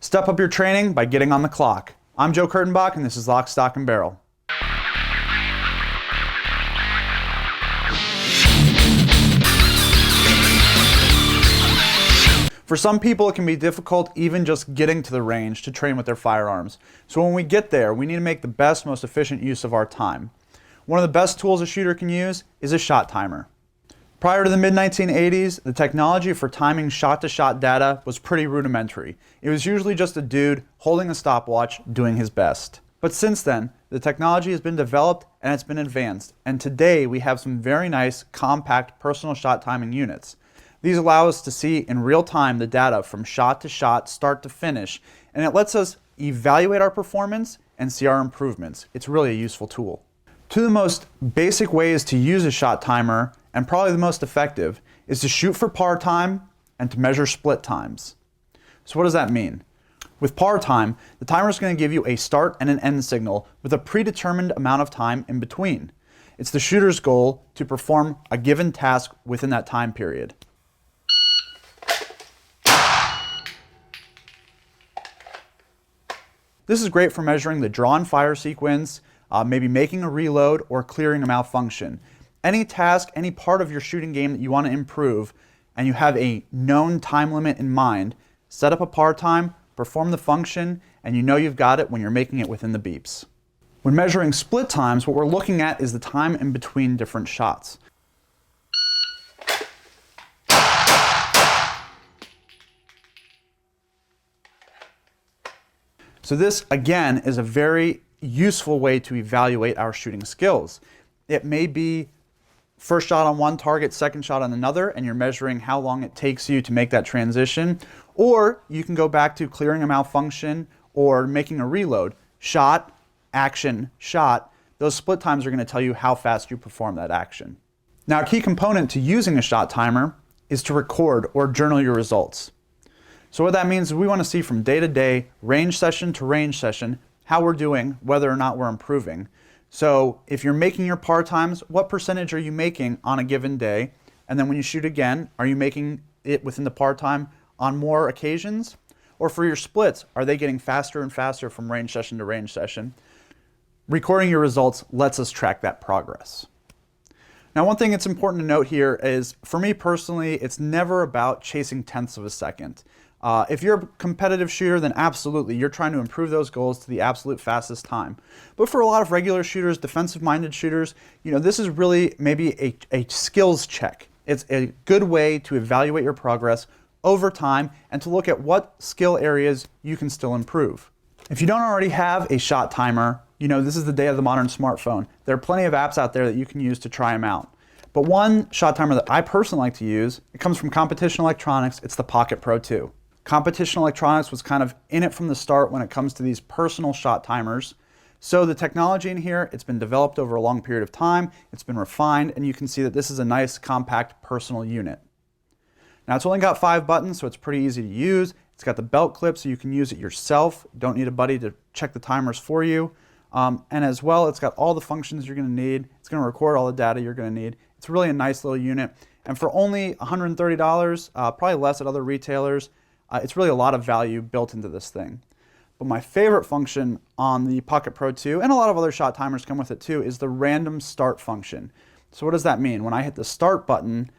Step up your training by getting on the clock. I'm Joe Kurtenbach, and this is Lock, Stock, and Barrel. For some people, it can be difficult even just getting to the range to train with their firearms. So when we get there, we need to make the best, most efficient use of our time. One of the best tools a shooter can use is a shot timer. Prior to the mid-1980s, the technology for timing shot-to-shot data was pretty rudimentary. It was usually just a dude holding a stopwatch doing his best. But since then, the technology has been developed and it's been advanced, and today we have some very nice, compact personal shot timing units. These allow us to see in real time the data from shot to shot, start to finish, and it lets us evaluate our performance and see our improvements. It's really a useful tool. Two of the most basic ways to use a shot timer, and probably the most effective, is to shoot for par time and to measure split times. So what does that mean? With par time, the timer is going to give you a start and an end signal with a predetermined amount of time in between. It's the shooter's goal to perform a given task within that time period. This is great for measuring the draw and fire sequence, maybe making a reload or clearing a malfunction. Any task, any part of your shooting game that you want to improve and you have a known time limit in mind, set up a par time, perform the function, and you know you've got it when you're making it within the beeps. When measuring split times, what we're looking at is the time in between different shots. So this, again, is a very useful way to evaluate our shooting skills. It may be first shot on one target, second shot on another, and you're measuring how long it takes you to make that transition. Or you can go back to clearing a malfunction or making a reload. Shot, action, shot. Those split times are going to tell you how fast you perform that action. Now, a key component to using a shot timer is to record or journal your results. So what that means is we want to see from day to day, range session to range session, how we're doing, whether or not we're improving. So if you're making your par times, what percentage are you making on a given day? And then when you shoot again, are you making it within the par time on more occasions? Or for your splits, are they getting faster and faster from range session to range session? Recording your results lets us track that progress. Now, one thing that's important to note here is, for me personally, it's never about chasing tenths of a second. If you're a competitive shooter, then absolutely, you're trying to improve those goals to the absolute fastest time. But for a lot of regular shooters, defensive-minded shooters, this is really maybe a skills check. It's a good way to evaluate your progress over time and to look at what skill areas you can still improve. If you don't already have a shot timer, this is the day of the modern smartphone. There are plenty of apps out there that you can use to try them out. But one shot timer that I personally like to use, it comes from Competition Electronics. It's the Pocket Pro 2. Competition Electronics was kind of in it from the start when it comes to these personal shot timers. So the technology in here, it's been developed over a long period of time, it's been refined, and you can see that this is a nice, compact, personal unit. Now, it's only got 5 buttons, so it's pretty easy to use. It's got the belt clip, so you can use it yourself. You don't need a buddy to check the timers for you. And as well, it's got all the functions you're going to need. It's going to record all the data you're going to need. It's really a nice little unit. And for only $130, probably less at other retailers, it's really a lot of value built into this thing. But my favorite function on the Pocket Pro 2, and a lot of other shot timers come with it too, is the random start function. So what does that mean? When I hit the start button,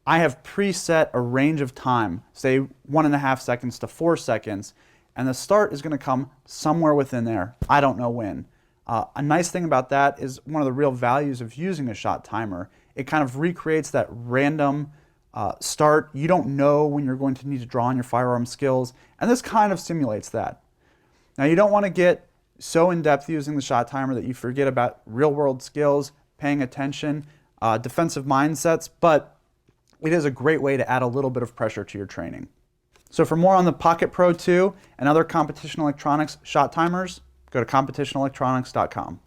I have preset a range of time, say 1.5 seconds to 4 seconds, and the start is going to come somewhere within there. I don't know when. A nice thing about that is one of the real values of using a shot timer. It kind of recreates that random start. You don't know when you're going to need to draw on your firearm skills, and this kind of simulates that. Now, you don't want to get so in-depth using the shot timer that you forget about real-world skills, paying attention, defensive mindsets, but it is a great way to add a little bit of pressure to your training. So for more on the Pocket Pro 2 and other Competition Electronics shot timers, go to competitionelectronics.com.